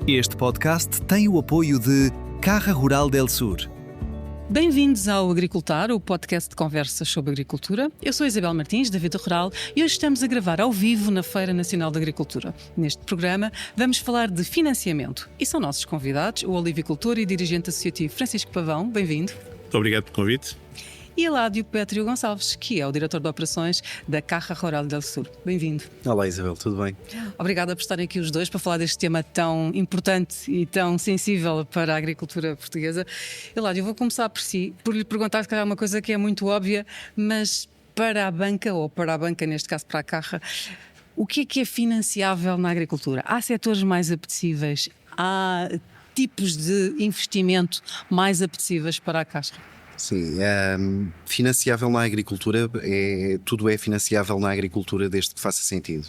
Este podcast tem o apoio de Caja Rural del Sur. Bem-vindos ao Agricultar, o podcast de conversas sobre agricultura. Eu sou Isabel Martins, da Vida Rural, e hoje estamos a gravar ao vivo na Feira Nacional da Agricultura. Neste programa vamos falar de financiamento e são nossos convidados o olivicultor e dirigente associativo Francisco Pavão, bem-vindo. Muito obrigado pelo convite. E Eládio Pétrio Gonçalves, que é o diretor de operações da Caja Rural del Sur. Bem-vindo. Olá Isabel, tudo bem? Obrigada por estarem aqui os dois para falar deste tema tão importante e tão sensível para a agricultura portuguesa. Eládio, eu vou começar por lhe perguntar se calhar uma coisa que é muito óbvia, mas para a banca, ou para a banca, neste caso para a Caja, o que é financiável na agricultura? Há setores mais apetecíveis? Há tipos de investimento mais apetecíveis para a Caixa? Sim, financiável na agricultura, tudo é financiável na agricultura desde que faça sentido.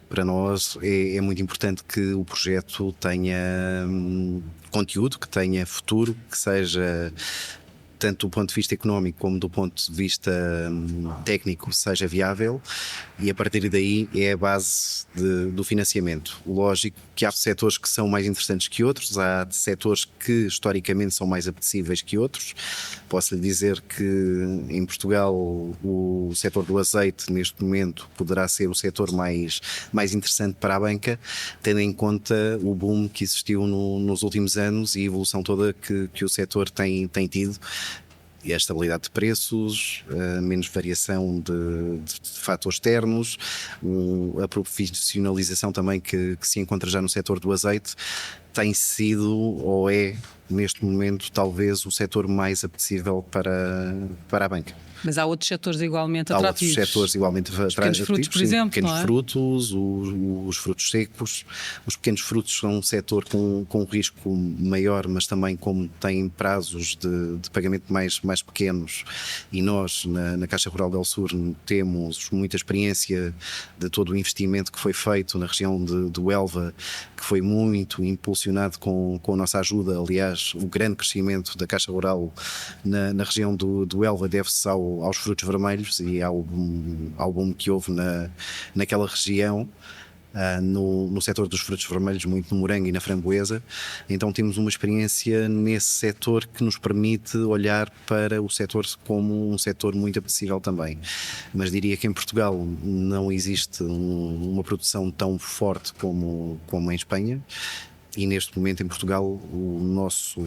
Para nós é muito importante que o projeto tenha conteúdo, que tenha futuro, que seja, tanto do ponto de vista económico como do ponto de vista técnico, seja viável, e a partir daí é a base do financiamento. Lógico que há setores que são mais interessantes que outros, há setores que historicamente são mais apetecíveis que outros. Posso lhe dizer que em Portugal o setor do azeite neste momento poderá ser o setor mais interessante para a banca, tendo em conta o boom que existiu nos últimos anos e a evolução toda que o setor tem tido. E a estabilidade de preços, menos variação de fatores externos, a profissionalização também que se encontra já no setor do azeite, tem sido ou é, neste momento, talvez o setor mais apetecível para a banca. Mas há outros setores igualmente atrativos. Há outros setores igualmente atrativos. Pequenos frutos, por exemplo, pequenos não é? frutos, os frutos secos. Os pequenos frutos são um setor com um risco maior, mas também como têm prazos de pagamento mais pequenos. E nós, na Caixa Rural del Sur, temos muita experiência de todo o investimento que foi feito na região do Elva, que foi muito impulsionado com a nossa ajuda. Aliás, o grande crescimento da Caixa Rural na região do Elva deve-se aos frutos vermelhos e ao boom que houve naquela região, no setor dos frutos vermelhos, muito no morango e na framboesa. Então temos uma experiência nesse setor que nos permite olhar para o setor como um setor muito apetecível também. Mas diria que em Portugal não existe uma produção tão forte como em Espanha, e neste momento em Portugal o nosso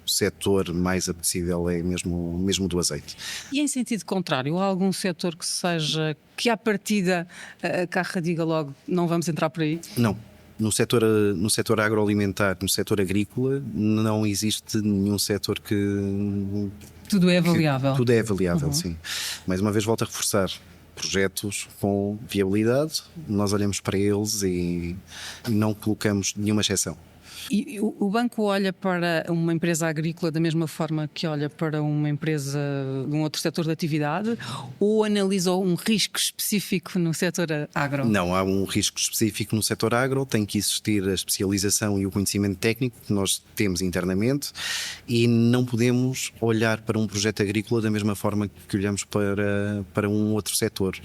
setor mais apetecível é mesmo do azeite. E em sentido contrário, há algum setor que à partida a Caja diga logo, não vamos entrar por aí? Não. No setor agroalimentar, no setor agrícola, não existe nenhum setor que... Tudo é avaliável. Tudo é avaliável, sim. Mais uma vez volto a reforçar. Projetos com viabilidade, nós olhamos para eles e não colocamos nenhuma exceção. E o banco olha para uma empresa agrícola da mesma forma que olha para uma empresa de um outro setor de atividade, ou analisou um risco específico no setor agro? Não, há um risco específico no setor agro, tem que existir a especialização e o conhecimento técnico que nós temos internamente, e não podemos olhar para um projeto agrícola da mesma forma que olhamos para um outro setor.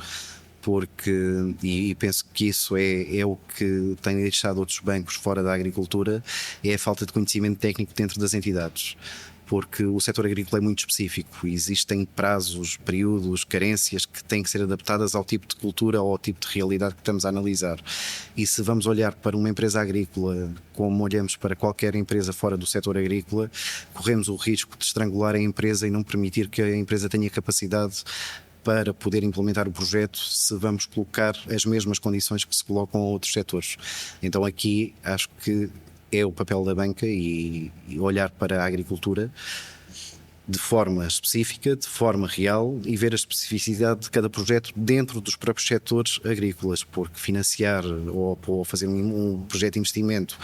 E penso que isso é o que tem deixado outros bancos fora da agricultura, é a falta de conhecimento técnico dentro das entidades. Porque o setor agrícola é muito específico, existem prazos, períodos, carências que têm que ser adaptadas ao tipo de cultura ou ao tipo de realidade que estamos a analisar. E se vamos olhar para uma empresa agrícola como olhamos para qualquer empresa fora do setor agrícola, corremos o risco de estrangular a empresa e não permitir que a empresa tenha capacidade para poder implementar o projeto se vamos colocar as mesmas condições que se colocam a outros setores. Então aqui acho que é o papel da banca e olhar para a agricultura de forma específica, de forma real, e ver a especificidade de cada projeto dentro dos próprios setores agrícolas, porque financiar ou fazer um projeto de investimento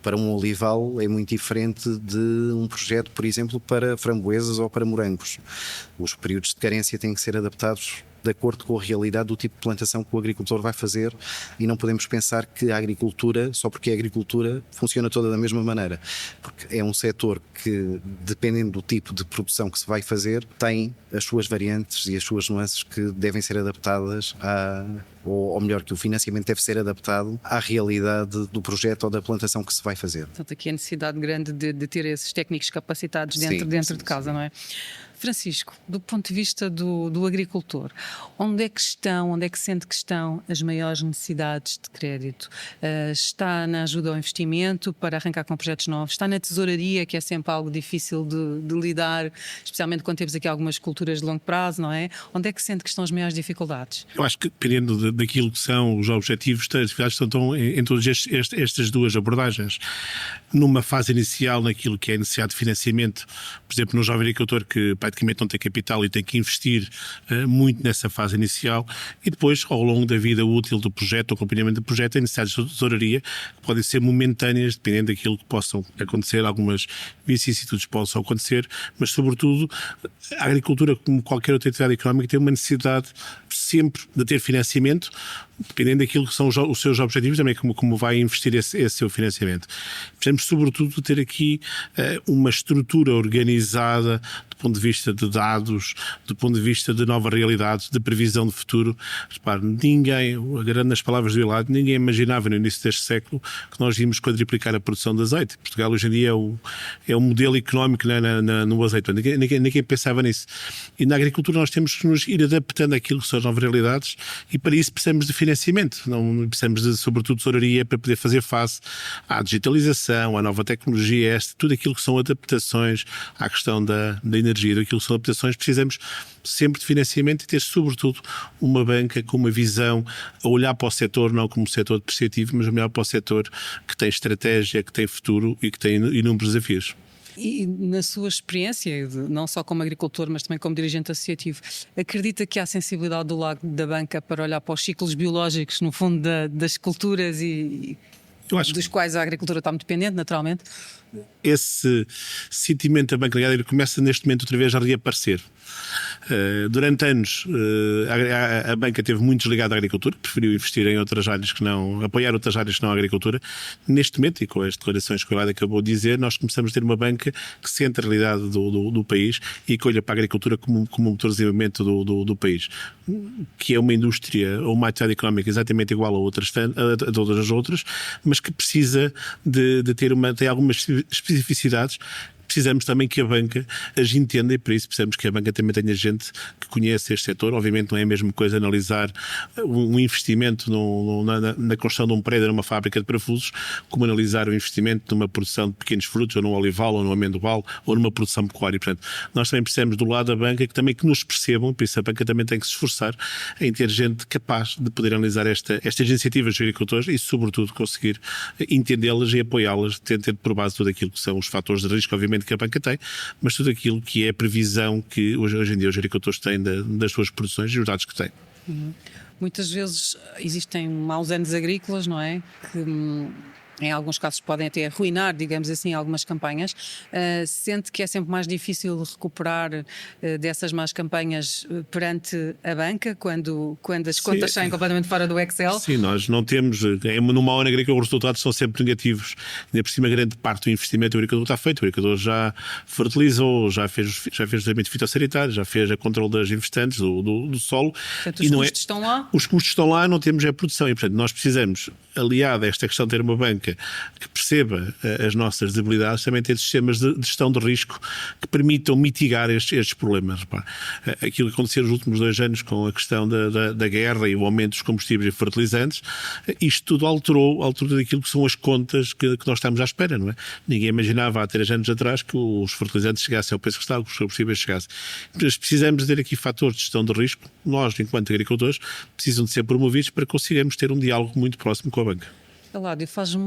para um olival é muito diferente de um projeto, por exemplo, para framboesas ou para morangos. Os períodos de carência têm que ser adaptados de acordo com a realidade do tipo de plantação que o agricultor vai fazer, e não podemos pensar que a agricultura, só porque é agricultura, funciona toda da mesma maneira, porque é um setor que, dependendo do tipo de produção que se vai fazer, tem as suas variantes e as suas nuances que devem ser adaptadas ou melhor, que o financiamento deve ser adaptado à realidade do projeto ou da plantação que se vai fazer. Portanto, aqui a necessidade grande de ter esses técnicos capacitados dentro de casa, não é? Francisco, do ponto de vista do agricultor, onde é que sente que estão as maiores necessidades de crédito? Está na ajuda ao investimento para arrancar com projetos novos? Está na tesouraria, que é sempre algo difícil de lidar, especialmente quando temos aqui algumas culturas de longo prazo, não é? Onde é que sente que estão as maiores dificuldades? Eu acho que, dependendo daquilo que são os objetivos, as dificuldades estão em todas estas duas abordagens. Numa fase inicial, naquilo que é a necessidade de financiamento, por exemplo, no jovem agricultor que praticamente não tem capital e tem que investir muito nessa fase inicial, e depois, ao longo da vida útil do projeto, do acompanhamento do projeto, tem necessidades de tesouraria que podem ser momentâneas, dependendo daquilo que possam acontecer, algumas vicissitudes possam acontecer, mas sobretudo a agricultura, como qualquer outra atividade económica, tem uma necessidade sempre de ter financiamento, dependendo daquilo que são os seus objetivos, também como vai investir esse seu financiamento. Precisamos, sobretudo, ter aqui uma estrutura organizada do ponto de vista de dados, do ponto de vista de nova realidade, de previsão de futuro. Repare, agarrando nas palavras do Hilário, ninguém imaginava no início deste século que nós íamos quadriplicar a produção de azeite. Portugal hoje em dia é o modelo económico no azeite. Ninguém pensava nisso. E na agricultura nós temos que nos ir adaptando àquilo que são as novas realidades, e para isso precisamos de financiamento. Não precisamos sobretudo, de tesouraria para poder fazer face à digitalização, à nova tecnologia, tudo aquilo que são adaptações à questão da energia, daquilo que são adaptações. Precisamos sempre de financiamento e ter, sobretudo, uma banca com uma visão a olhar para o setor, não como um setor depreciativo, mas a olhar para o setor que tem estratégia, que tem futuro e que tem inúmeros desafios. E na sua experiência, não só como agricultor, mas também como dirigente associativo, acredita que há sensibilidade do lado da banca para olhar para os ciclos biológicos, no fundo, das culturas dos quais a agricultura está muito dependente, naturalmente? Esse sentimento da banca ligada começa neste momento outra vez a reaparecer. Durante anos a banca esteve muito desligada à agricultura, preferiu investir em outras áreas apoiar outras áreas que não a agricultura. Neste momento, e com as declarações que o Hilário acabou de dizer, nós começamos a ter uma banca que sente a realidade do país e que olha para a agricultura como motor de desenvolvimento do país, que é uma indústria ou uma atividade económica exatamente igual a todas as outras, mas que precisa de tem algumas especificidades. Precisamos também que a banca as entenda, e para isso precisamos que a banca também tenha gente que conheça este setor. Obviamente não é a mesma coisa analisar um investimento na construção de um prédio numa fábrica de parafusos como analisar o investimento numa produção de pequenos frutos, ou num olival, ou num amendoal, ou numa produção pecuária. Portanto, nós também precisamos do lado da banca que nos percebam, por isso a banca também tem que se esforçar em ter gente capaz de poder analisar estas iniciativas dos agricultores e, sobretudo, conseguir entendê-las e apoiá-las, ter por base tudo aquilo que são os fatores de risco, obviamente, que a banca tem, mas tudo aquilo que é a previsão que hoje em dia os agricultores têm das suas produções e os dados que têm. Muitas vezes existem maus anos agrícolas, não é? Que em alguns casos podem até arruinar, digamos assim, algumas campanhas. Sente que é sempre mais difícil recuperar dessas más campanhas perante a banca, quando as contas saem completamente fora do Excel? Sim, nós não temos, numa ano agrícola os resultados são sempre negativos. Ainda por cima, grande parte do investimento do agricultor está feito. O agricultor já fertilizou, já fez o tratamento fitossanitário, já fez a controle das infestantes do solo. Portanto, os custos estão lá? Os custos estão lá, não temos a produção. E, portanto, nós precisamos, aliado a esta questão de ter uma banca que perceba as nossas debilidades, também ter sistemas de gestão de risco que permitam mitigar estes problemas. Aquilo que aconteceu nos últimos 2 anos com a questão da guerra e o aumento dos combustíveis e fertilizantes, isto tudo alterou daquilo que são as contas que nós estamos à espera, não é? Ninguém imaginava há 3 anos atrás que os fertilizantes chegassem ao preço que está, que os combustíveis chegassem. Mas precisamos ter aqui fatores de gestão de risco. Nós, enquanto agricultores, precisam de ser promovidos para conseguirmos ter um diálogo muito próximo com a banca. Hilário, faz-me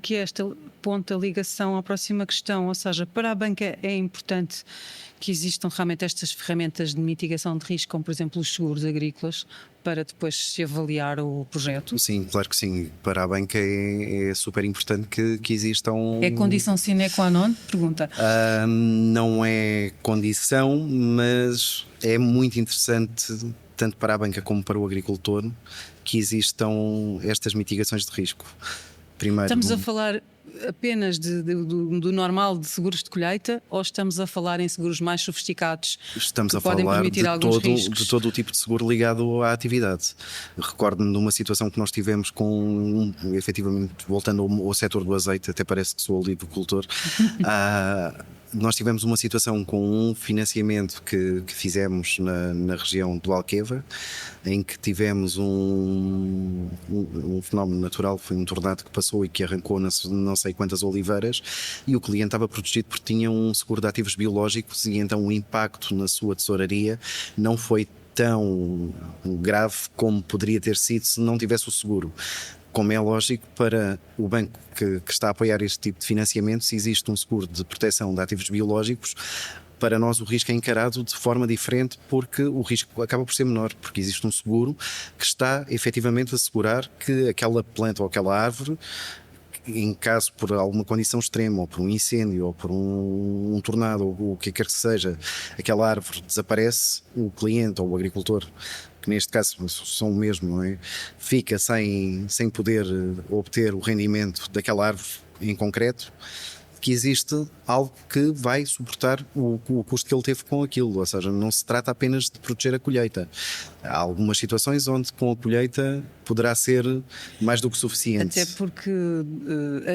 que esta ponta ligação à próxima questão, ou seja, para a banca é importante que existam realmente estas ferramentas de mitigação de risco, como por exemplo os seguros agrícolas, para depois se avaliar o projeto? Sim, claro que sim. Para a banca é super importante que existam... É condição sine qua non? Pergunta. Não é condição, mas é muito interessante tanto para a banca como para o agricultor, que existam estas mitigações de risco. Primeiro, estamos a falar apenas do normal de seguros de colheita ou estamos a falar em seguros mais sofisticados estamos que a podem falar permitir alguns riscos? de todo o tipo de seguro ligado à atividade. Recordo-me de uma situação que nós tivemos efetivamente, voltando ao setor do azeite, até parece que sou olivicultor. Nós tivemos uma situação com um financiamento que fizemos na região do Alqueva, em que tivemos um fenómeno natural, foi um tornado que passou e que arrancou não sei quantas oliveiras, e o cliente estava protegido porque tinha um seguro de ativos biológicos, e então o impacto na sua tesouraria não foi tão grave como poderia ter sido se não tivesse o seguro. Como é lógico, para o banco que está a apoiar este tipo de financiamento, se existe um seguro de proteção de ativos biológicos, para nós o risco é encarado de forma diferente, porque o risco acaba por ser menor, porque existe um seguro que está efetivamente a assegurar que aquela planta ou aquela árvore, em caso por alguma condição extrema, ou por um incêndio, ou por um tornado, ou o que quer que seja, aquela árvore desaparece, o cliente ou o agricultor, que neste caso são o mesmo, não é? Fica sem poder obter o rendimento daquela árvore em concreto, que existe algo que vai suportar o custo que ele teve com aquilo, ou seja, não se trata apenas de proteger a colheita. Há algumas situações onde com a colheita poderá ser mais do que suficiente. Até porque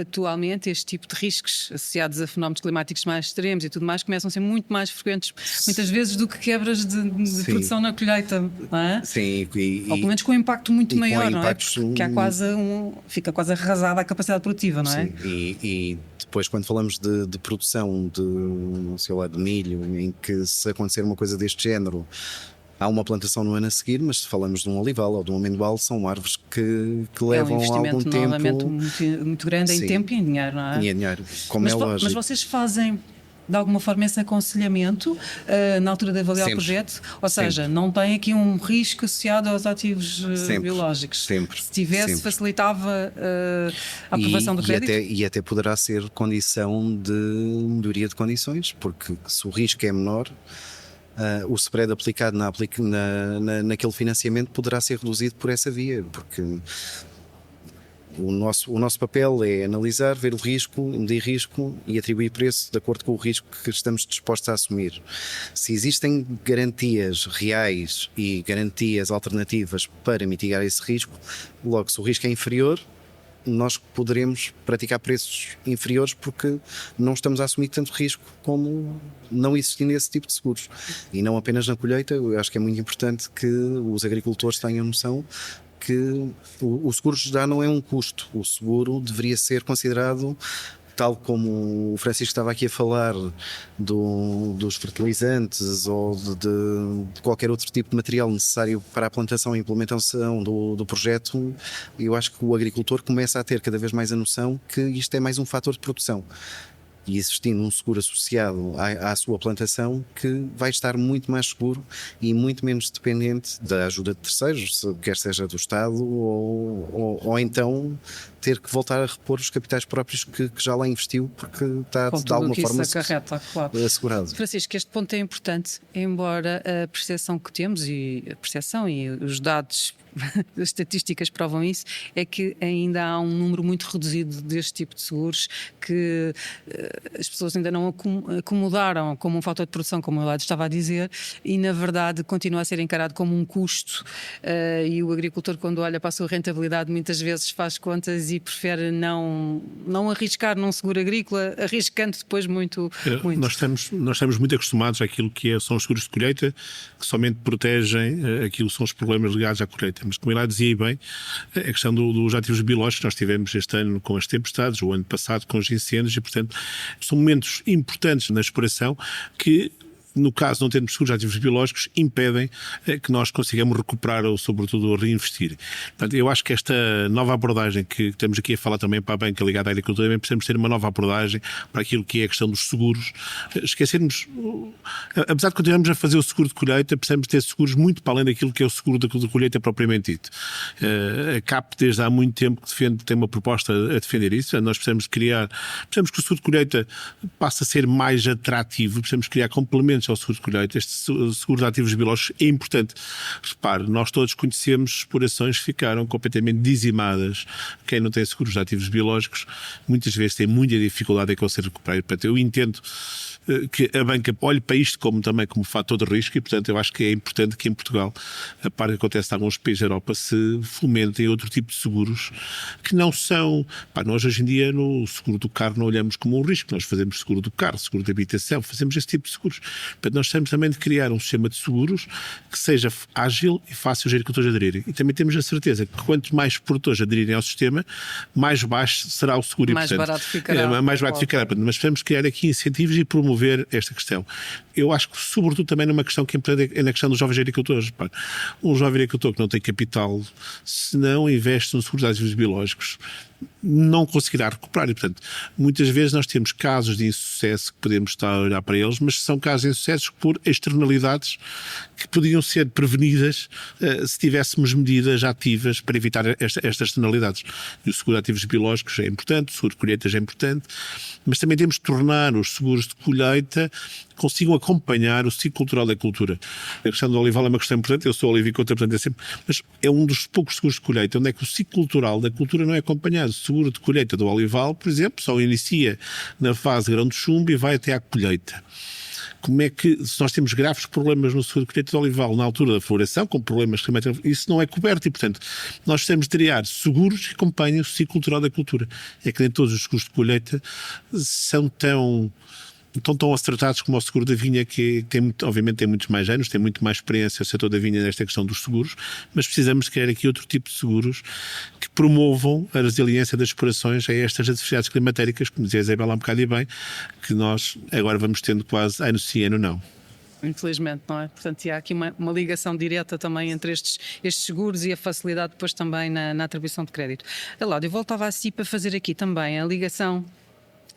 atualmente este tipo de riscos associados a fenómenos climáticos mais extremos e tudo mais começam a ser muito mais frequentes, muitas vezes, do que quebras de produção na colheita, não é? Sim, ou pelo menos com um impacto muito maior, não é? Porque há fica quase arrasada a capacidade produtiva, não é? Sim, e depois quando falamos de produção de milho, em que se acontecer uma coisa deste género, há uma plantação no ano a seguir, mas se falamos de um olival ou de um amendoal, são árvores que levam algum tempo. É um investimento muito grande em tempo e em dinheiro, não é? E em dinheiro, como é lógico. Mas vocês fazem de alguma forma esse aconselhamento na altura de avaliar o projeto? Ou seja, não tem aqui um risco associado aos ativos biológicos? Sempre. Se tivesse, facilitava a aprovação do crédito? E até poderá ser condição de melhoria de condições, porque se o risco é menor, o spread aplicado naquele financiamento poderá ser reduzido por essa via, porque o nosso papel é analisar, ver o risco, medir risco e atribuir preço de acordo com o risco que estamos dispostos a assumir. Se existem garantias reais e garantias alternativas para mitigar esse risco, logo, se o risco é inferior, nós poderemos praticar preços inferiores porque não estamos a assumir tanto risco como não existindo esse tipo de seguros. E não apenas na colheita, eu acho que é muito importante que os agricultores tenham noção que o seguro já não é um custo. O seguro deveria ser considerado, tal como o Francisco estava aqui a falar, dos fertilizantes ou de qualquer outro tipo de material necessário para a plantação e implementação do projeto. Eu acho que o agricultor começa a ter cada vez mais a noção que isto é mais um fator de produção. E existindo um seguro associado à sua plantação, que vai estar muito mais seguro e muito menos dependente da ajuda de terceiros, quer seja do Estado ou então ter que voltar a repor os capitais próprios que já lá investiu, porque está de alguma forma assegurado. Francisco, este ponto é importante, embora a percepção que temos, e os dados, as estatísticas provam isso, é que ainda há um número muito reduzido deste tipo de seguros que as pessoas ainda não acomodaram como um fator de produção, como o Lado estava a dizer, e na verdade continua a ser encarado como um custo, e o agricultor, quando olha para a sua rentabilidade, muitas vezes faz contas e prefere não arriscar num seguro agrícola, arriscando depois muito. Nós estamos muito acostumados àquilo que são os seguros de colheita, que somente protegem aquilo que são os problemas ligados à colheita. Mas como ele dizia bem, a questão dos ativos biológicos, nós tivemos este ano com as tempestades, o ano passado com os incêndios, e portanto são momentos importantes na exploração que, no caso de não termos seguros ativos biológicos, impedem que nós consigamos recuperar ou, sobretudo, reinvestir. Portanto, eu acho que esta nova abordagem que estamos aqui a falar também para a banca ligada à agricultura, também precisamos ter uma nova abordagem para aquilo que é a questão dos seguros. Esquecermos, apesar de continuarmos a fazer o seguro de colheita, precisamos ter seguros muito para além daquilo que é o seguro de colheita propriamente dito. A CAP, desde há muito tempo, que tem uma proposta a defender isso. Nós precisamos que o seguro de colheita passe a ser mais atrativo, precisamos criar complementos semelhantes ao seguro de colheita. Este seguro de ativos biológicos é importante. Repare, nós todos conhecemos explorações que ficaram completamente dizimadas. Quem não tem seguros de ativos biológicos muitas vezes tem muita dificuldade em conseguir recuperar. Portanto, eu entendo que a banca olhe para isto também como fator de risco e, portanto, eu acho que é importante que em Portugal, a par que acontece em alguns países da Europa, se fomentem outro tipo de seguros que não são... nós hoje em dia no seguro do carro não olhamos como um risco, nós fazemos seguro do carro, seguro de habitação, fazemos esse tipo de seguros. Portanto, nós temos também de criar um sistema de seguros que seja ágil e fácil os agricultores aderirem. E também temos a certeza que quanto mais produtores aderirem ao sistema, mais baixo será o seguro. Mais e, portanto, barato ficará. Mais barato ficará. Mas temos que criar aqui incentivos e promover esta questão. Eu acho que, sobretudo, também numa questão que é importante, é na questão dos jovens agricultores. Um jovem agricultor que não tem capital, se não investe nos seguros de ativos biológicos, não conseguirá recuperar. E, portanto, muitas vezes nós temos casos de insucesso que podemos estar a olhar para eles, mas são casos de insucesso por externalidades que podiam ser prevenidas se tivéssemos medidas ativas para evitar estas externalidades. E o seguro de ativos biológicos é importante, o seguro de colheitas é importante, mas também temos de tornar os seguros de colheita consigam acompanhar o ciclo cultural da cultura. A questão do olival é uma questão importante, eu sou olivicultor, portanto é sempre, mas é um dos poucos seguros de colheita onde é que o ciclo cultural da cultura não é acompanhado. O seguro de colheita do olival, por exemplo, só inicia na fase de grão de chumbo e vai até à colheita. Como é que, se nós temos graves problemas no seguro de colheita de olival na altura da floração, com problemas climáticos, isso não é coberto e, portanto, nós temos de criar seguros que acompanhem o ciclo cultural da cultura. É que nem todos os seguros de colheita são tão acertados como o seguro da vinha, que obviamente tem muitos mais anos, tem muito mais experiência o setor da vinha nesta questão dos seguros, mas precisamos criar aqui outro tipo de seguros que promovam a resiliência das explorações a estas adversidades climatéricas, como dizia a Isabela um bocado e bem, que nós agora vamos tendo quase ano sim, ano não. Infelizmente, não é? Portanto, há aqui uma ligação direta também entre estes seguros e a facilidade depois também na atribuição de crédito. Láudio, eu voltava a si para fazer aqui também a ligação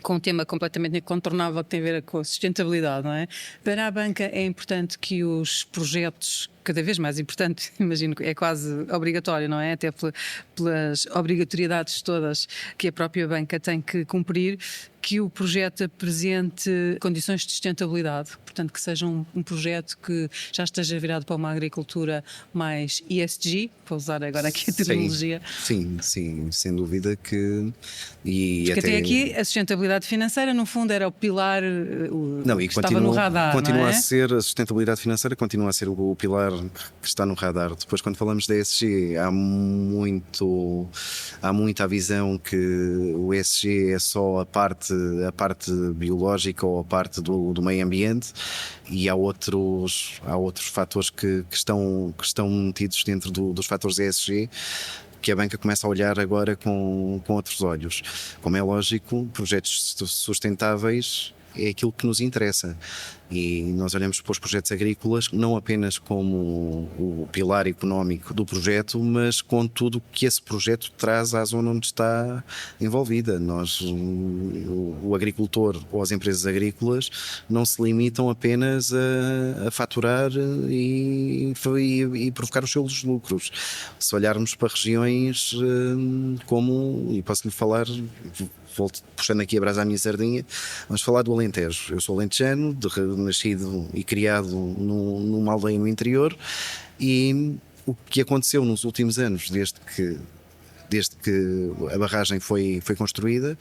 com um tema completamente incontornável que tem a ver com a sustentabilidade, não é? Para a banca é importante que os projetos, cada vez mais importante, imagino que é quase obrigatório, não é? Até pelas obrigatoriedades todas que a própria banca tem que cumprir, que o projeto apresente condições de sustentabilidade, portanto que seja um projeto que já esteja virado para uma agricultura mais ESG, vou usar agora aqui a terminologia. Sim, sem dúvida que... Porque até aqui a sustentabilidade financeira, no fundo, era o pilar que estava no radar. Continua não é? a ser, a sustentabilidade financeira continua a ser o pilar que está no radar. Depois, quando falamos da ESG, há muita visão que o ESG é só a parte biológica ou a parte do meio ambiente, e há outros fatores que estão metidos dentro dos fatores ESG, que a banca começa a olhar agora com outros olhos. Como é lógico, projetos sustentáveis é aquilo que nos interessa. E nós olhamos para os projetos agrícolas não apenas como o pilar económico do projeto, mas com tudo que esse projeto traz à zona onde está envolvida. O agricultor ou as empresas agrícolas não se limitam apenas a faturar e provocar os seus lucros. Se olharmos para regiões como, e posso-lhe falar, volto puxando aqui a brasa à minha sardinha, vamos falar do Alentejo. Eu sou alentejano, nascido e criado numa aldeia no interior, e o que aconteceu nos últimos anos, desde que a barragem foi construída,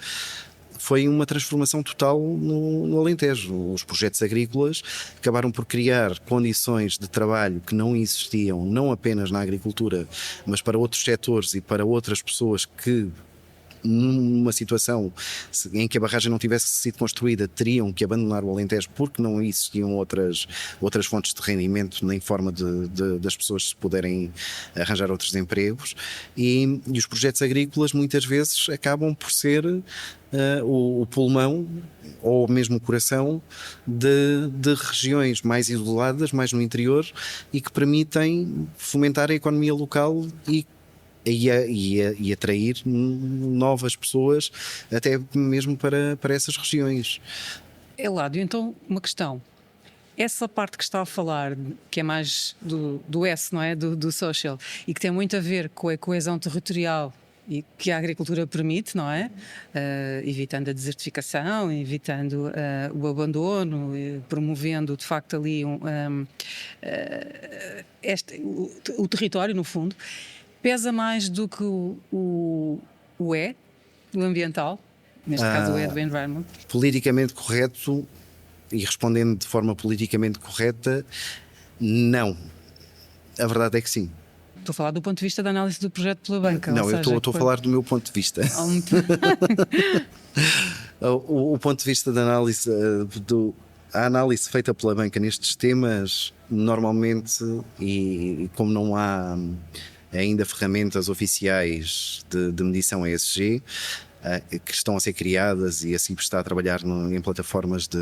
foi uma transformação total no Alentejo. Os projetos agrícolas acabaram por criar condições de trabalho que não existiam, não apenas na agricultura, mas para outros setores e para outras pessoas que, numa situação em que a barragem não tivesse sido construída, teriam que abandonar o Alentejo porque não existiam outras fontes de rendimento, nem forma das pessoas se poderem arranjar outros empregos, e os projetos agrícolas muitas vezes acabam por ser o pulmão ou mesmo o coração de regiões mais isoladas, mais no interior, e que permitem fomentar a economia local e atrair novas pessoas até mesmo para essas regiões. Láudio, então uma questão. Essa parte que está a falar, que é mais do S, não é? Do social, e que tem muito a ver com a coesão territorial e que a agricultura permite, não é? Evitando a desertificação, evitando o abandono, promovendo de facto ali o território, no fundo, pesa mais do que o ambiental, neste caso o E do environment. Politicamente correto, e respondendo de forma politicamente correta, não. A verdade é que sim. Estou a falar do ponto de vista da análise do projeto pela banca. Não, ou eu seja, estou a falar do meu ponto de vista. O ponto de vista da análise, a análise feita pela banca nestes temas, normalmente, e como não há ainda ferramentas oficiais de medição ESG, que estão a ser criadas, e assim está a trabalhar em plataformas de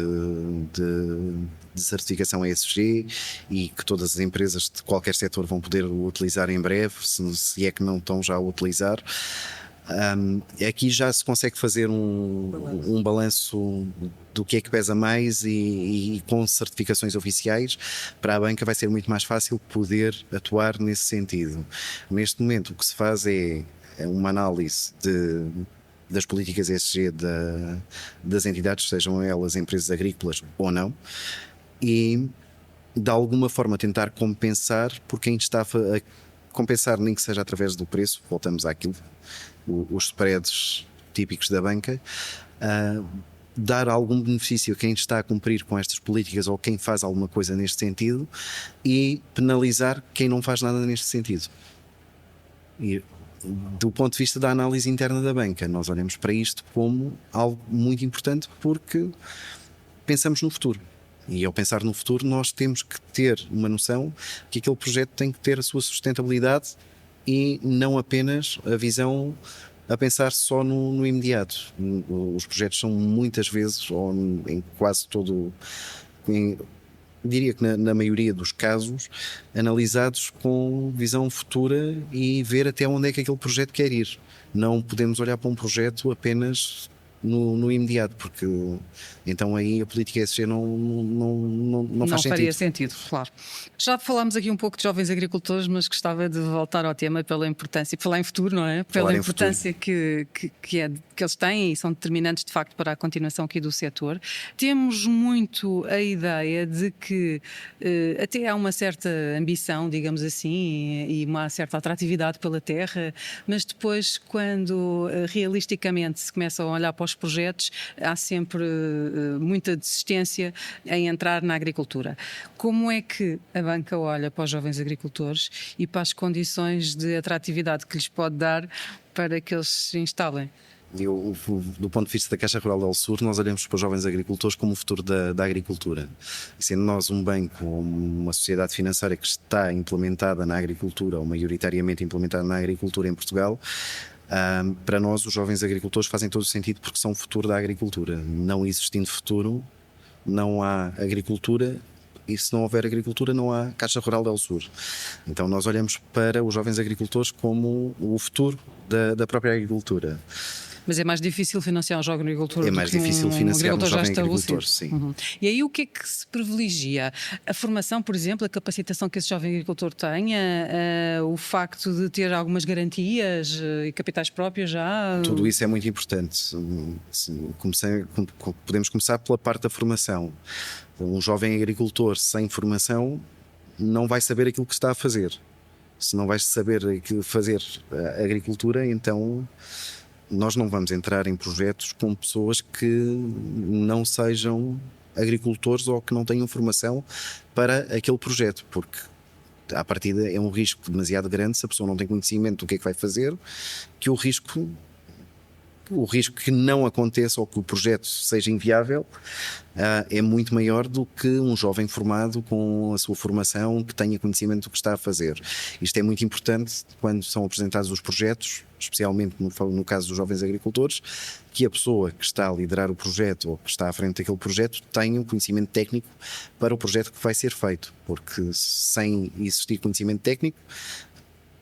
certificação ESG, e que todas as empresas de qualquer setor vão poder utilizar em breve, se é que não estão já a utilizar. Aqui já se consegue fazer um balanço do que é que pesa mais, e com certificações oficiais para a banca vai ser muito mais fácil poder atuar nesse sentido. Neste momento o que se faz é uma análise das políticas ESG das entidades, sejam elas empresas agrícolas ou não, e de alguma forma tentar compensar por quem está a compensar, nem que seja através do preço, voltamos àquilo, os spreads típicos da banca, dar algum benefício a quem está a cumprir com estas políticas ou quem faz alguma coisa neste sentido, e penalizar quem não faz nada neste sentido. E do ponto de vista da análise interna da banca, nós olhamos para isto como algo muito importante, porque pensamos no futuro. E ao pensar no futuro, nós temos que ter uma noção que aquele projeto tem que ter a sua sustentabilidade, e não apenas a visão a pensar só no imediato. Os projetos são muitas vezes, ou em quase todo, diria que na maioria dos casos, analisados com visão futura e ver até onde é que aquele projeto quer ir. Não podemos olhar para um projeto apenas no imediato, porque então aí a política ESG não faz sentido. Não faria sentido, claro. Já falámos aqui um pouco de jovens agricultores, mas gostava de voltar ao tema pela importância, falar em futuro, não é? Pela importância que eles têm e são determinantes de facto para a continuação aqui do setor. Temos muito a ideia de que até há uma certa ambição, digamos assim, e uma certa atratividade pela terra, mas depois, quando realisticamente se começam a olhar para os projetos, há sempre muita desistência em entrar na agricultura. Como é que a banca olha para os jovens agricultores e para as condições de atratividade que lhes pode dar para que eles se instalem? Do ponto de vista da Caixa Rural do Sul, nós olhamos para os jovens agricultores como o futuro da agricultura. E sendo nós um banco ou uma sociedade financeira que está implementada na agricultura, ou maioritariamente implementada na agricultura em Portugal, para nós os jovens agricultores fazem todo o sentido, porque são o futuro da agricultura. Não existindo futuro, não há agricultura, e se não houver agricultura não há Caixa Rural del Sur. Então nós olhamos para os jovens agricultores como o futuro da própria agricultura. Mas é mais difícil financiar um jovem agricultor É mais do que difícil financiar um jovem agricultor, sim. Uhum. E aí o que é que se privilegia? A formação, por exemplo, a capacitação que esse jovem agricultor tenha, o facto de ter algumas garantias e capitais próprios já? Tudo isso é muito importante. Podemos começar pela parte da formação. Um jovem agricultor sem formação não vai saber aquilo que está a fazer. Se não vais saber fazer a agricultura, então nós não vamos entrar em projetos com pessoas que não sejam agricultores ou que não tenham formação para aquele projeto, porque à partida é um risco demasiado grande. Se a pessoa não tem conhecimento do que é que vai fazer, que o risco que não aconteça ou que o projeto seja inviável é muito maior do que um jovem formado com a sua formação, que tenha conhecimento do que está a fazer. Isto é muito importante quando são apresentados os projetos, especialmente no caso dos jovens agricultores, que a pessoa que está a liderar o projeto ou que está à frente daquele projeto tenha um conhecimento técnico para o projeto que vai ser feito, porque sem existir conhecimento técnico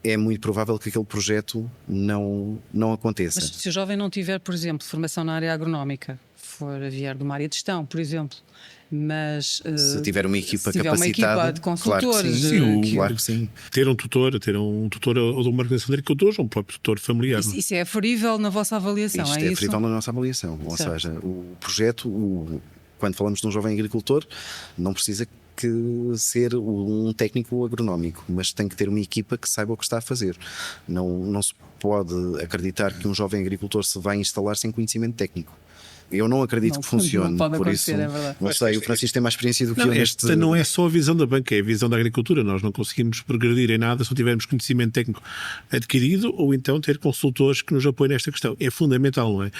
é muito provável que aquele projeto não aconteça. Mas se o jovem não tiver, por exemplo, formação na área agronómica, for a vier de uma área de gestão, por exemplo. Mas Se tiver uma equipa se tiver capacitada, uma equipa de consultores, claro que sim, Sim, claro que sim. ter um tutor ou de uma organização de agricultores, ou um próprio tutor familiar. isso é aferível na vossa avaliação, Isto é é isso? preferível na nossa avaliação. Ou Certo. seja, o projeto, quando falamos de um jovem agricultor, não precisa que ser um técnico agronómico, mas tem que ter uma equipa que saiba o que está a fazer. Não se pode acreditar que um jovem agricultor se vai instalar sem conhecimento técnico. Eu não acredito Não, que funcione, não pode por isso acontecer, é verdade. não sei, o Francisco tem mais experiência do que Não, eu neste... esta não é só a visão da banca, é a visão da agricultura. Nós não conseguimos progredir em nada se não tivermos conhecimento técnico adquirido ou então ter consultores que nos apoiem nesta questão. É fundamental, não é?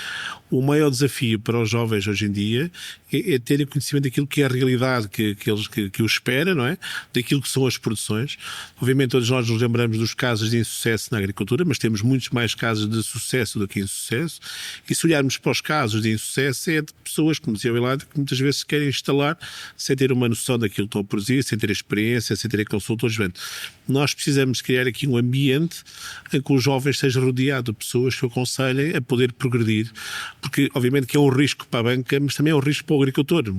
O maior desafio para os jovens hoje em dia é terem conhecimento daquilo que é a realidade que os espera, não é? Daquilo que são as produções. Obviamente todos nós nos lembramos dos casos de insucesso na agricultura, mas temos muitos mais casos de sucesso do que insucesso. E se olharmos para os casos de insucesso, é de pessoas, como dizia o Eladio, que muitas vezes se querem instalar sem ter uma noção daquilo que estão a produzir, sem ter experiência, sem ter consultores. Nós precisamos criar aqui um ambiente em que os jovens estejam rodeados de pessoas que o aconselhem a poder progredir, porque obviamente que é um risco para a banca, mas também é um risco para o agricultor.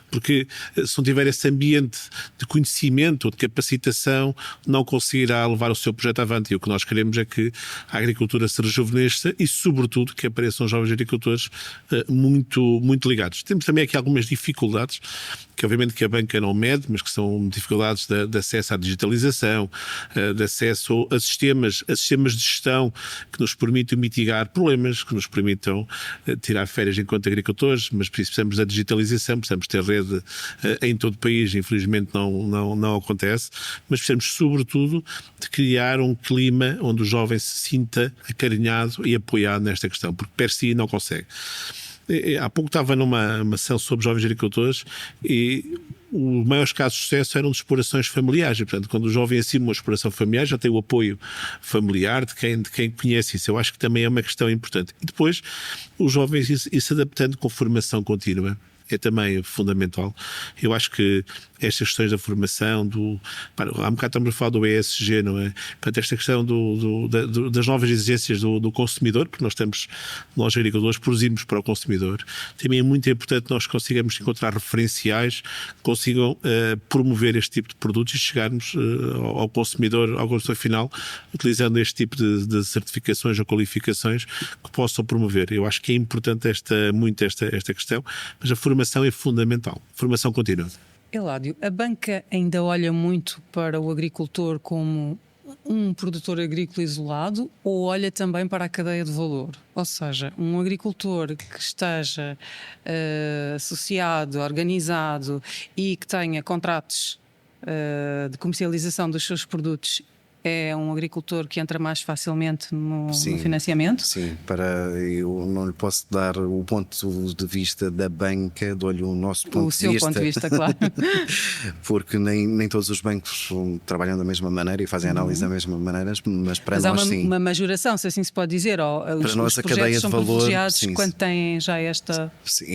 Porque se não tiver esse ambiente de conhecimento, de capacitação, não conseguirá levar o seu projeto avante. E o que nós queremos é que a agricultura se rejuvenesça e, sobretudo, que apareçam jovens agricultores muito ligados. Temos também aqui algumas dificuldades, que obviamente que a banca não mede, mas que são dificuldades de acesso à digitalização, de acesso a sistemas de gestão que nos permitam mitigar problemas, que nos permitam tirar férias enquanto agricultores, mas precisamos da digitalização, precisamos ter rede em todo o país, infelizmente não acontece, mas precisamos sobretudo de criar um clima onde o jovem se sinta acarinhado e apoiado nesta questão, porque per si não consegue. Há pouco estava numa ação sobre jovens agricultores e os maiores casos de sucesso eram de explorações familiares. E, portanto, quando o jovem assume uma exploração familiar, já tem o apoio familiar de quem conhece isso. Eu acho que também é uma questão importante. E depois, os jovens ir se adaptando com formação contínua. É também fundamental. Eu acho que estas questões da formação, há um bocado estamos a falar do ESG, não é? Portanto, esta questão das novas exigências do consumidor, porque nós agricultores produzimos para o consumidor. Também é muito importante que nós consigamos encontrar referenciais que consigam promover este tipo de produtos e chegarmos ao consumidor final, utilizando este tipo de certificações ou qualificações que possam promover. Eu acho que é importante esta questão, mas a formação é fundamental. Formação contínua. Eladio, a banca ainda olha muito para o agricultor como um produtor agrícola isolado ou olha também para a cadeia de valor? Ou seja, um agricultor que esteja associado, organizado e que tenha contratos de comercialização dos seus produtos é um agricultor que entra mais facilmente no financiamento? Sim, eu não lhe posso dar o ponto de vista da banca, dou-lhe o nosso ponto de vista. O seu ponto de vista, claro. Porque nem todos os bancos trabalham da mesma maneira e fazem análise da mesma maneira, mas para nós há sim. uma majoração, se assim se pode dizer, para nós os a cadeia de são valor, privilegiados sim, quando têm já esta... Sim,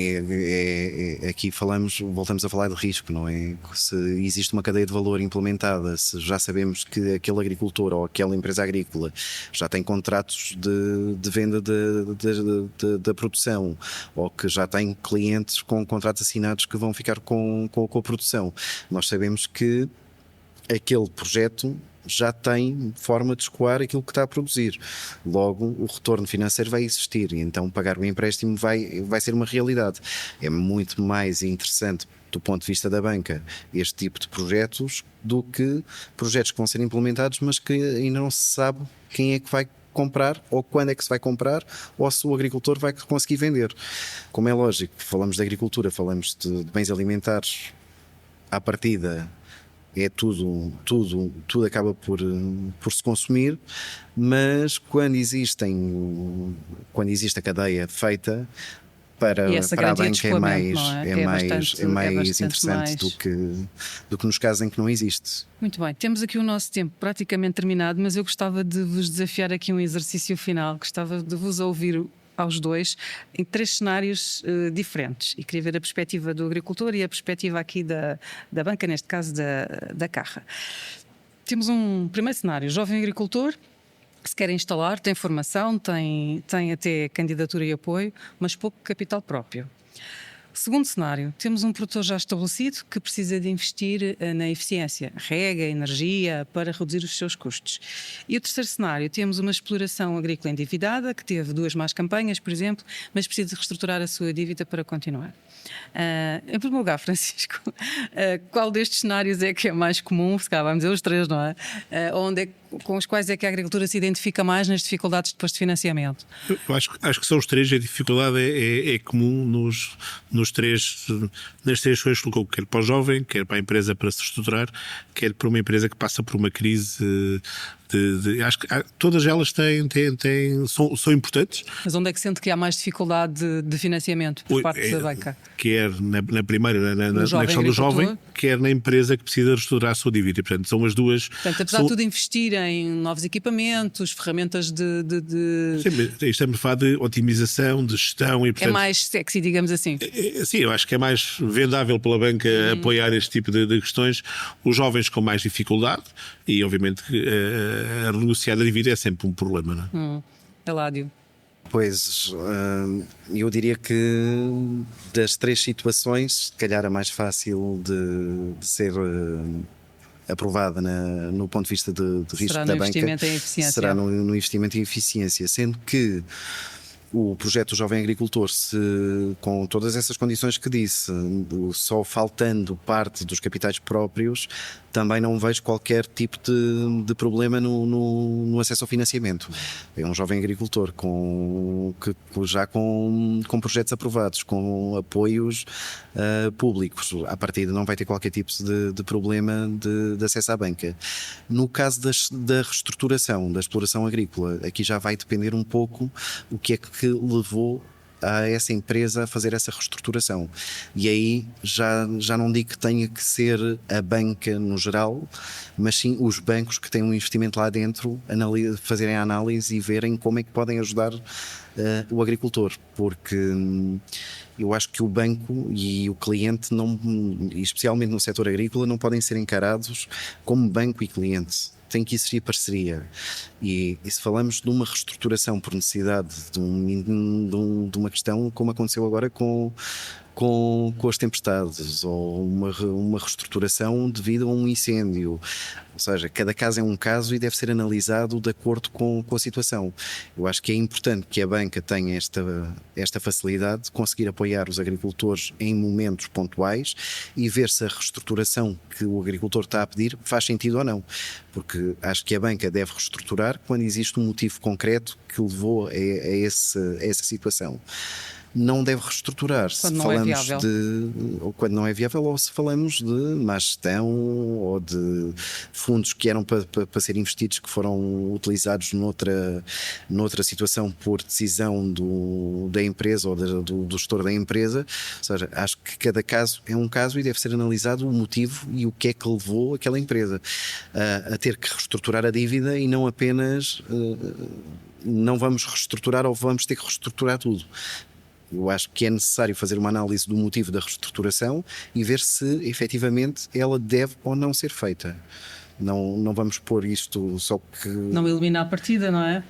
aqui voltamos a falar de risco, não é? Se existe uma cadeia de valor implementada, se já sabemos que aquele agricultor ou aquela empresa agrícola já tem contratos de venda da produção ou que já tem clientes com contratos assinados que vão ficar com a produção, nós sabemos que aquele projeto já tem forma de escoar aquilo que está a produzir. Logo, o retorno financeiro vai existir e então pagar o empréstimo vai ser uma realidade. É muito mais interessante do ponto de vista da banca este tipo de projetos do que projetos que vão ser implementados mas que ainda não se sabe quem é que vai comprar ou quando é que se vai comprar ou se o agricultor vai conseguir vender. Como é lógico, falamos de agricultura, falamos de bens alimentares, à partida é tudo acaba por se consumir, mas quando existe a cadeia feita para a banca é mais interessante do que nos casos em que não existe. Muito bem, temos aqui o nosso tempo praticamente terminado, mas eu gostava de vos desafiar aqui um exercício final, gostava de vos ouvir aos dois em 3 cenários diferentes e queria ver a perspectiva do agricultor e a perspectiva aqui da banca, neste caso da Carra. Temos um primeiro cenário, jovem agricultor, se quer instalar, tem formação, tem até candidatura e apoio, mas pouco capital próprio. Segundo cenário, temos um produtor já estabelecido que precisa de investir na eficiência, rega, energia, para reduzir os seus custos. E o terceiro cenário, temos uma exploração agrícola endividada, que teve 2 más campanhas, por exemplo, mas precisa de reestruturar a sua dívida para continuar. Em primeiro lugar, Francisco, qual destes cenários é que é mais comum? Se calhar vamos dizer os 3, não é? Com os quais é que a agricultura se identifica mais nas dificuldades depois de financiamento? Eu acho que são os 3. A dificuldade é comum nas 3 questões que colocou, quer para o jovem, quer para a empresa para se estruturar, quer para uma empresa que passa por uma crise acho que todas elas são importantes. Mas onde é que sente que há mais dificuldade de financiamento por parte da banca? Quer na primeira, na questão do jovem, quer na empresa que precisa reestruturar a sua dívida. Portanto, são as duas. Portanto, apesar de tudo investir em novos equipamentos, ferramentas Sim, estamos a falar de otimização, de gestão e, portanto, é mais sexy, digamos assim. Sim, eu acho que é mais vendável pela banca apoiar este tipo de questões. Os jovens com mais dificuldade e, obviamente, a renegociar a dívida é sempre um problema, não é? Eládio. Pois, eu diria que das 3 situações, se calhar a mais fácil de ser aprovada no ponto de vista de risco da banca será no investimento em eficiência, sendo que o projeto do Jovem Agricultor, com todas essas condições que disse, só faltando parte dos capitais próprios, também não vejo qualquer tipo de problema no acesso ao financiamento. É um jovem agricultor já com projetos aprovados, com apoios públicos. À partida não vai ter qualquer tipo de problema de acesso à banca. No caso da reestruturação, da exploração agrícola, aqui já vai depender um pouco o que é que levou a essa empresa a fazer essa reestruturação. E aí já não digo que tenha que ser a banca no geral, mas sim os bancos que têm um investimento lá dentro fazerem a análise e verem como é que podem ajudar o agricultor, porque eu acho que o banco e o cliente, especialmente no setor agrícola, não podem ser encarados como banco e cliente. Tem que existir parceria. E se falamos de uma reestruturação por necessidade de uma questão, como aconteceu agora com as tempestades, ou uma reestruturação devido a um incêndio. Ou seja, cada caso é um caso e deve ser analisado de acordo com a situação. Eu acho que é importante que a banca tenha esta facilidade de conseguir apoiar os agricultores em momentos pontuais e ver se a reestruturação que o agricultor está a pedir faz sentido ou não. Porque acho que a banca deve reestruturar quando existe um motivo concreto que levou a essa situação. Não deve reestruturar se falamos ou quando não é viável, ou se falamos de má gestão ou de fundos que eram para ser investidos que foram utilizados noutra situação por decisão da empresa ou do gestor da empresa. Ou seja, acho que cada caso é um caso e deve ser analisado o motivo e o que é que levou aquela empresa a ter que reestruturar a dívida, e não apenas não vamos reestruturar ou vamos ter que reestruturar tudo. Eu acho que é necessário fazer uma análise do motivo da reestruturação e ver se efetivamente ela deve ou não ser feita. Não vamos pôr isto só que... Não eliminar a partida, não é?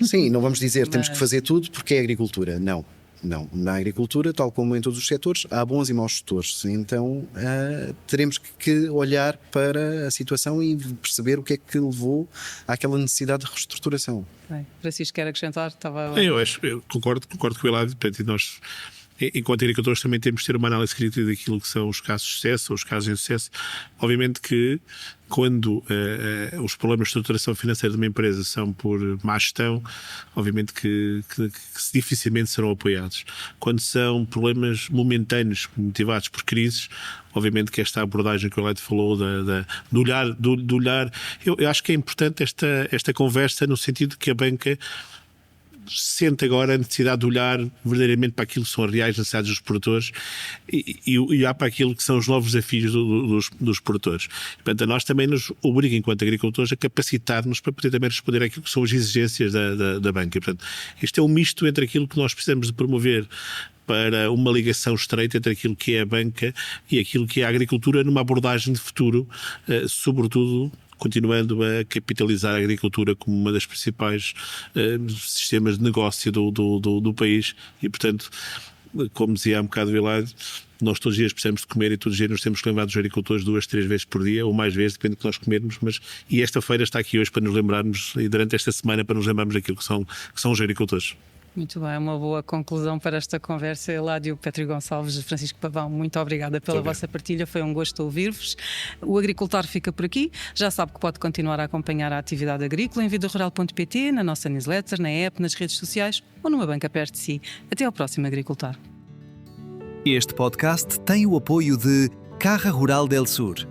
Sim, não vamos dizer temos que fazer tudo porque é agricultura. Não. Na agricultura, tal como em todos os setores, há bons e maus gestores. Então teremos que olhar para a situação e perceber o que é que levou àquela necessidade de reestruturação. Francisco, quer acrescentar? Eu concordo com o Eládio. Portanto, nós, enquanto agricultores, também temos de ter uma análise crítica daquilo que são os casos de sucesso ou os casos de insucesso. Obviamente que quando os problemas de estruturação financeira de uma empresa são por má gestão, obviamente que dificilmente serão apoiados. Quando são problemas momentâneos motivados por crises, obviamente que esta abordagem que o Eládio falou do olhar, eu acho que é importante esta conversa, no sentido que a banca sente agora a necessidade de olhar verdadeiramente para aquilo que são as reais necessidades dos produtores e olhar para aquilo que são os novos desafios dos produtores. Portanto, a nós também nos obriga, enquanto agricultores, a capacitar-nos para poder também responder àquilo que são as exigências da banca. E, portanto, este é um misto entre aquilo que nós precisamos de promover para uma ligação estreita entre aquilo que é a banca e aquilo que é a agricultura, numa abordagem de futuro, sobretudo continuando a capitalizar a agricultura como uma das principais sistemas de negócio do país e, portanto, como dizia há um bocado o Hilário, nós todos os dias precisamos de comer e todos os dias nos temos que lembrar dos agricultores 2, 3 vezes por dia, ou mais vezes, depende do que nós comermos, e esta feira está aqui hoje para nos lembrarmos, e durante esta semana para nos lembrarmos daquilo que são os agricultores. Muito bem, é uma boa conclusão para esta conversa. Hilário Petri Gonçalves, Francisco Pavão, muito obrigada pela vossa partilha, foi um gosto ouvir-vos. O Agricultor fica por aqui, já sabe que pode continuar a acompanhar a atividade agrícola em vidarural.pt, na nossa newsletter, na app, nas redes sociais ou numa banca perto de si. Até ao próximo Agricultor. Este podcast tem o apoio de Caja Rural del Sur,